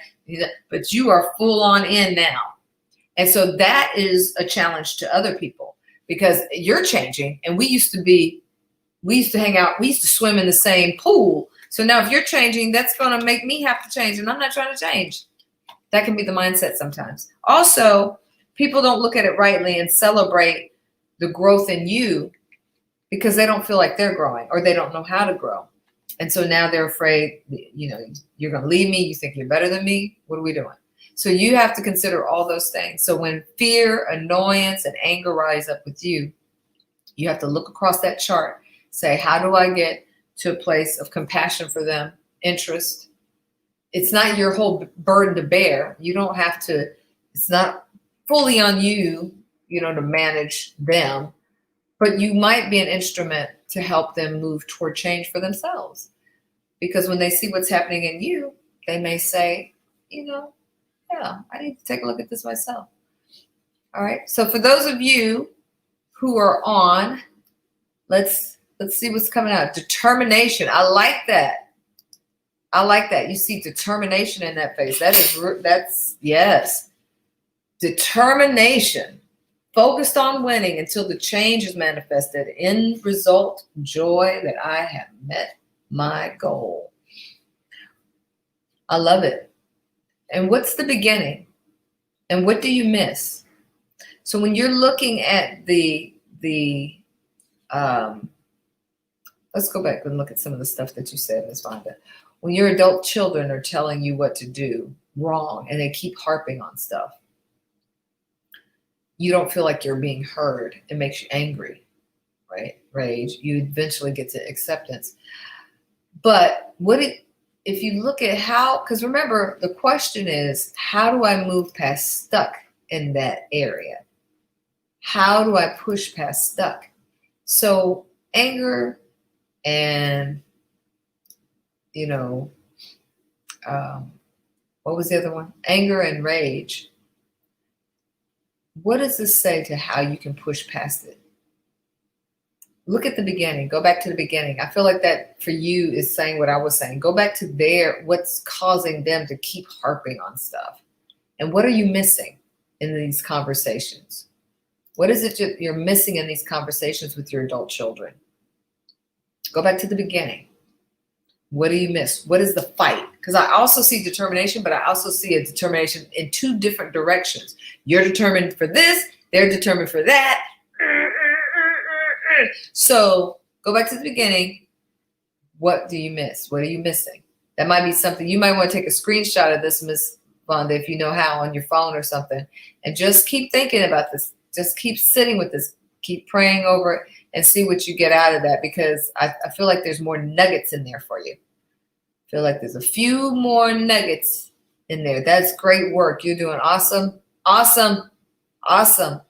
But you are full on in now. And so that is a challenge to other people. Because you're changing, and we used to hang out, we used to swim in the same pool. So now if you're changing, that's going to make me have to change, and I'm not trying to change. That can be the mindset sometimes. Also, people don't look at it rightly and celebrate the growth in you because they don't feel like they're growing or they don't know how to grow. And so now they're afraid, you're going to leave me. You think you're better than me. What are we doing? So you have to consider all those things. So when fear, annoyance, and anger rise up with you, you have to look across that chart, say, how do I get to a place of compassion for them, interest, it's not your whole burden to bear. You don't have to, it's not fully on you, to manage them, but you might be an instrument to help them move toward change for themselves. Because when they see what's happening in you, they may say, yeah, I need to take a look at this myself. All right. So for those of you who are on, let's see what's coming out. Determination. I like that. I like that. You see determination in that face. That's yes. Determination. Focused on winning until the change is manifested. End result, joy that I have met my goal. I love it. And what's the beginning? And what do you miss? So when you're looking at let's go back and look at some of the stuff that you said, Ms. Vonda. When your adult children are telling you what to do wrong and they keep harping on stuff, you don't feel like you're being heard. It makes you angry, right? Rage. You eventually get to acceptance. But if you look at how, because remember, the question is, how do I move past stuck in that area? How do I push past stuck? So anger and, what was the other one? Anger and rage. What does this say to how you can push past it? Look at the beginning. Go back to the beginning. I feel like that for you is saying what I was saying. Go back to what's causing them to keep harping on stuff. And what are you missing in these conversations? What is it you're missing in these conversations with your adult children? Go back to the beginning. What do you miss? What is the fight? Because I also see determination, but I also see a determination in two different directions. You're determined for this. They're determined for that. So go back to the beginning. What do you miss? What are you missing? That might be something. You might want to take a screenshot of this, Ms. Vonda, if you know how, on your phone or something. And just keep thinking about this. Just keep sitting with this. Keep praying over it and see what you get out of that, because I feel like there's more nuggets in there for you. I feel like there's a few more nuggets in there. That's great work. You're doing awesome. Awesome. Awesome.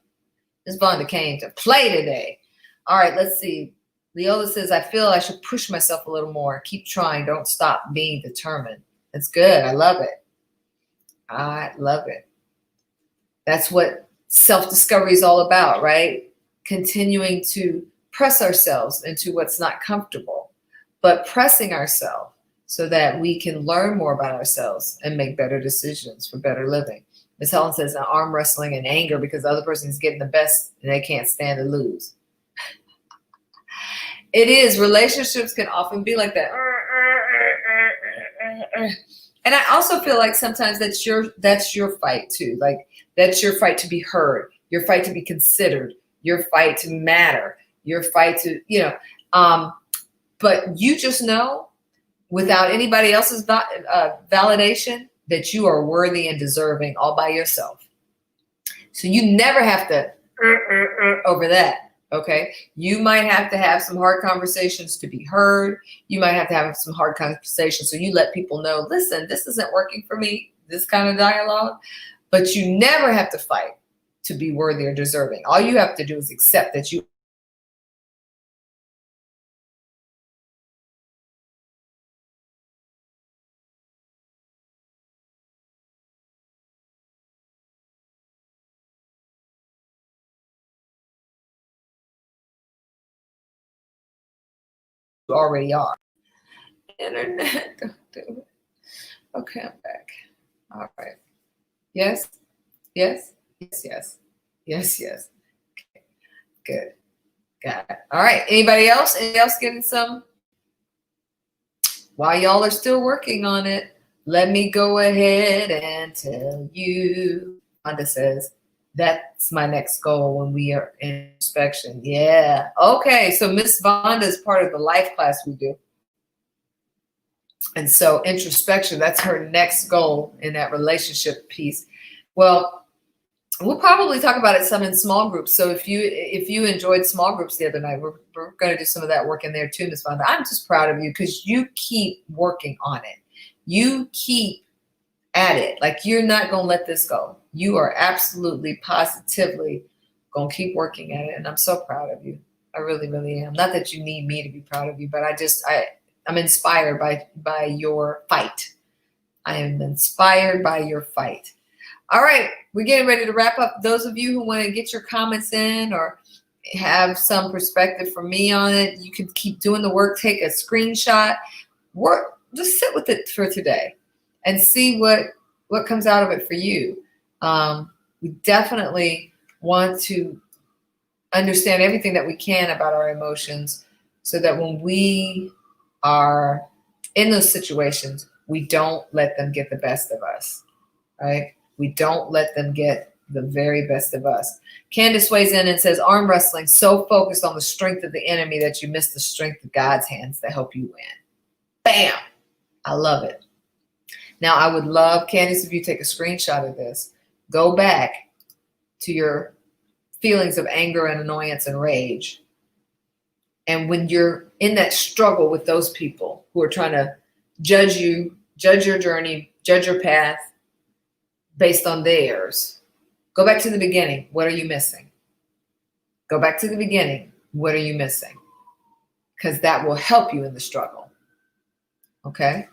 Ms. Vonda came to play today. All right, let's see. Leola says, I feel I should push myself a little more. Keep trying. Don't stop being determined. That's good. I love it. I love it. That's what self-discovery is all about, right? Continuing to press ourselves into what's not comfortable, but pressing ourselves so that we can learn more about ourselves and make better decisions for better living. Ms. Helen says, arm wrestling and anger because the other person is getting the best and they can't stand to lose. It is. Relationships can often be like that. And I also feel like sometimes that's your fight too. Like that's your fight to be heard, your fight to be considered, your fight to matter, your fight to, but you just know without anybody else's validation that you are worthy and deserving all by yourself. So you never have to over that. Okay. You might have to have some hard conversations to be heard. You might have to have some hard conversations. So you let people know, listen, this isn't working for me, this kind of dialogue, but you never have to fight to be worthy or deserving. All you have to do is accept that you already are. Internet, don't do it. Okay, I'm back. All right. Yes, yes, yes, yes, yes, yes. Okay. Good. Got it. All right. Anybody else? Anybody else getting some? While y'all are still working on it, let me go ahead and tell you. Vonda says, that's my next goal when we are in inspection. Yeah. Okay. So Miss Vonda is part of the life class we do. And so introspection, that's her next goal in that relationship piece. Well, we'll probably talk about it some in small groups. So if you enjoyed small groups the other night, we're going to do some of that work in there too, Ms. Vonda. I'm just proud of you because you keep working on it. You keep at it. Like, you're not going to let this go. You are absolutely, positively going to keep working at it. And I'm so proud of you. I really, really am. Not that you need me to be proud of you, but I'm inspired by your fight. I am inspired by your fight. All right, we're getting ready to wrap up. Those of you who want to get your comments in or have some perspective from me on it, you can keep doing the work. Take a screenshot. Work. Just sit with it for today and see what comes out of it for you. We definitely want to understand everything that we can about our emotions so that when we are in those situations, we don't let them get the best of us, right? We don't let them get the very best of us. Candace weighs in and says, arm wrestling, so focused on the strength of the enemy that you miss the strength of God's hands that help you win. Bam! I love it. Now, I would love, Candace, if you take a screenshot of this, go back to your feelings of anger and annoyance and rage. And when you're in that struggle with those people who are trying to judge you, judge your journey, judge your path based on theirs, go back to the beginning. What are you missing? Go back to the beginning. What are you missing? Because that will help you in the struggle. Okay?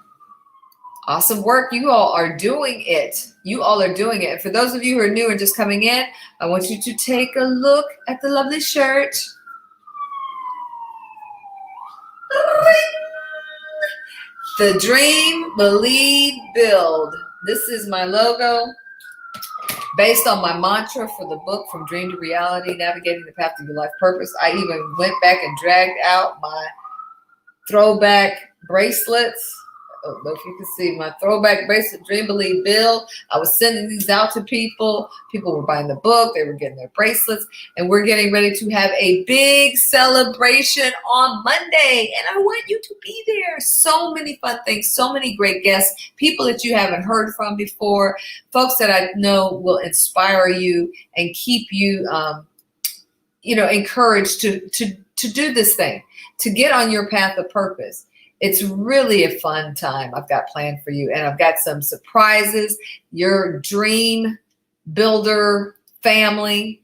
Awesome work. You all are doing it. You all are doing it. And for those of you who are new and just coming in, I want you to take a look at the lovely shirt. The Dream, Believe, Build. This is my logo based on my mantra for the book From Dream to Reality, Navigating the Path to Your Life Purpose. I even went back and dragged out my throwback bracelets. I don't know if you can see my throwback bracelet, Dream, Believe, Build. I was sending these out to people. People were buying the book. They were getting their bracelets. And we're getting ready to have a big celebration on Monday. And I want you to be there. So many fun things, so many great guests, people that you haven't heard from before, folks that I know will inspire you and keep you, encouraged to do this thing, to get on your path of purpose. It's really a fun time I've got planned for you. And I've got some surprises. Your dream builder family,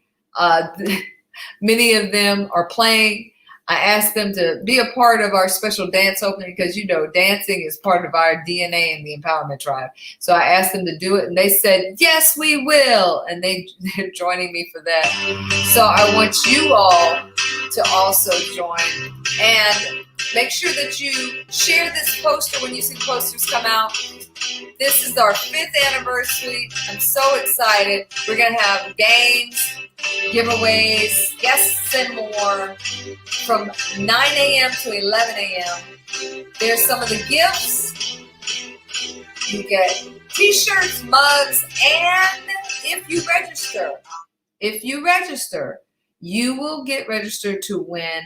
many of them are playing. I asked them to be a part of our special dance opening because, dancing is part of our DNA in the Empowerment Tribe. So I asked them to do it, and they said, yes, we will. And they're joining me for that. So I want you all to also join. And make sure that you share this poster when you see posters come out. This is our 5th anniversary. I'm so excited. We're going to have games, giveaways, guests, and more from 9 a.m. to 11 a.m. There's some of the gifts. You get t-shirts, mugs, and if you register, you will get registered to win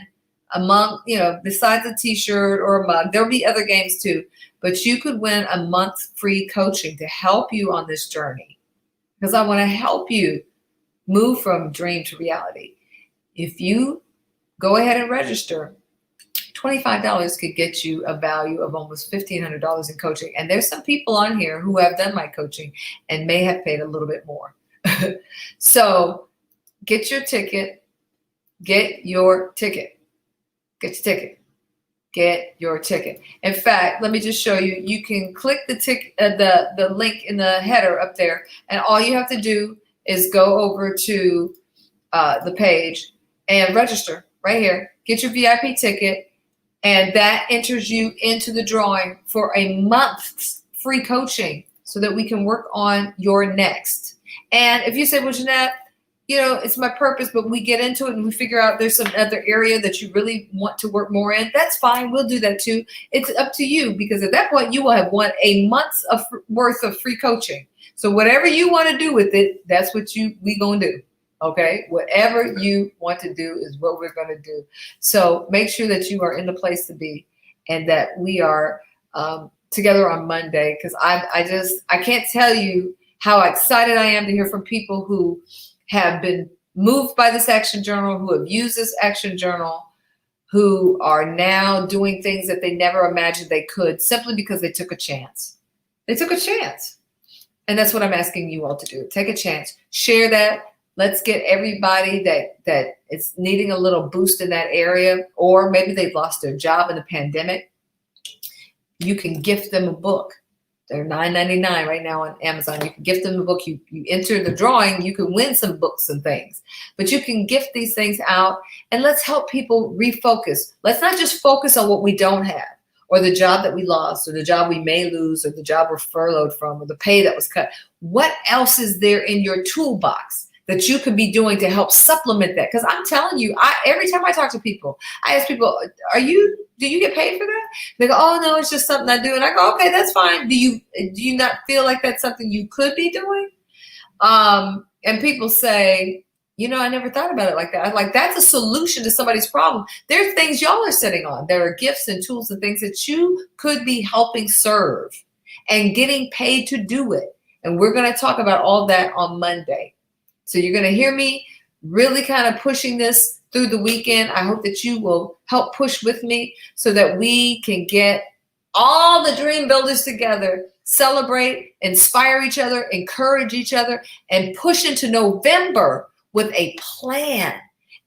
among, besides a t-shirt or a mug. There'll be other games too, but you could win a month free coaching to help you on this journey, because I want to help you move from dream to reality. If you go ahead and register, $25 could get you a value of almost $1,500 in coaching. And there's some people on here who have done my coaching and may have paid a little bit more. So get your ticket. Get your ticket. In fact, let me just show you. You can click the link in the header up there, and all you have to do is go over to the page and register right here. Get your VIP ticket, and that enters you into the drawing for a month's free coaching so that we can work on your next. And if you say, well, Jeanette, it's my purpose, but we get into it and we figure out there's some other area that you really want to work more in, that's fine. We'll do that too. It's up to you, because at that point you will have won a month's worth of free coaching. So whatever you want to do with it, that's what we gonna do. Okay? Whatever you want to do is what we're gonna do. So make sure that you are in the place to be, and that we are together on Monday, because I can't tell you how excited I am to hear from people who have been moved by this action journal, who have used this action journal, who are now doing things that they never imagined they could, simply because they took a chance. They took a chance. And that's what I'm asking you all to do. Take a chance. Share that. Let's get everybody that is needing a little boost in that area, or maybe they've lost their job in the pandemic. You can gift them a book. They're $9.99 right now on Amazon. You can gift them a book. You enter the drawing, you can win some books and things. But you can gift these things out, and let's help people refocus. Let's not just focus on what we don't have, or the job that we lost, or the job we may lose, or the job we're furloughed from, or the pay that was cut. What else is there in your toolbox that you could be doing to help supplement that? Because I'm telling you, every time I talk to people, I ask people, do you get paid for that? They go, oh no, it's just something I do. And I go, okay, that's fine. Do you not feel like that's something you could be doing? And people say, I never thought about it like that. I'm like, that's a solution to somebody's problem. There are things y'all are sitting on. There are gifts and tools and things that you could be helping serve and getting paid to do it. And we're going to talk about all that on Monday. So you're going to hear me really kind of pushing this through the weekend. I hope that you will help push with me so that we can get all the dream builders together, celebrate, inspire each other, encourage each other, and push into November with a plan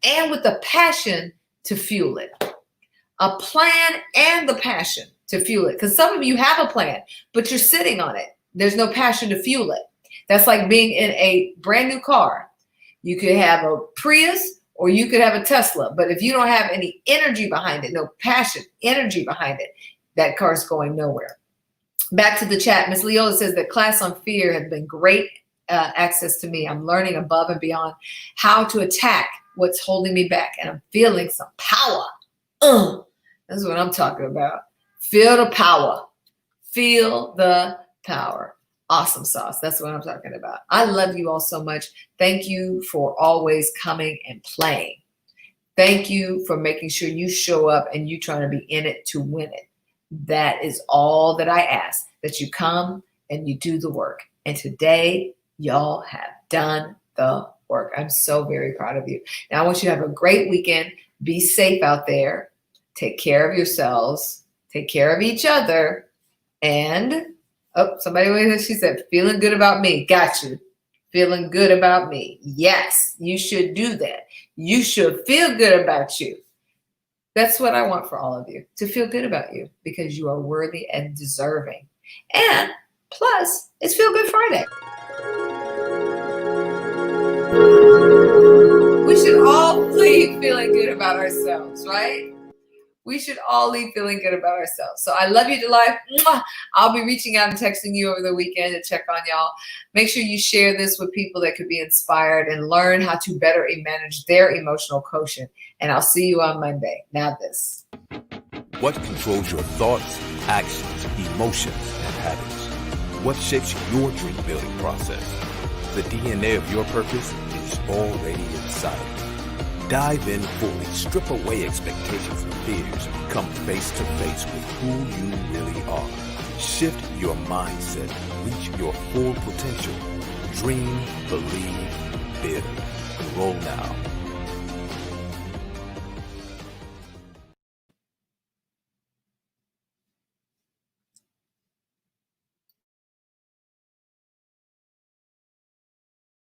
and with the passion to fuel it. A plan and the passion to fuel it. Because some of you have a plan, but you're sitting on it. There's no passion to fuel it. That's like being in a brand new car. You could have a Prius or you could have a Tesla. But if you don't have any energy behind it, no passion, energy behind it, that car's going nowhere. Back to the chat. Ms. Leola says that class on fear has been great access to me. I'm learning above and beyond how to attack what's holding me back. And I'm feeling some power. That's what I'm talking about. Feel the power. Feel the power. Awesome sauce. That's what I'm talking about. I love you all so much. Thank you for always coming and playing. Thank you for making sure you show up and you trying to be in it to win it. That is all that I ask, that you come and you do the work. And today, y'all have done the work. I'm so very proud of you. Now, I want you to have a great weekend. Be safe out there. Take care of yourselves. Take care of each other. And she said, feeling good about me. Got you. Feeling good about me. Yes, you should do that. You should feel good about you. That's what I want for all of you, to feel good about you, because you are worthy and deserving. And plus, it's Feel Good Friday. We should all leave feeling good about ourselves, right? We should all leave feeling good about ourselves. So I love you to life. I'll be reaching out and texting you over the weekend to check on y'all. Make sure you share this with people that could be inspired and learn how to better manage their emotional quotient. And I'll see you on Monday. Now this. What controls your thoughts, actions, emotions, and habits? What shapes your dream building process? The DNA of your purpose is already inside. Dive in fully, strip away expectations and fears, come face to face with who you really are. Shift your mindset, reach your full potential. Dream, believe, build. Enroll now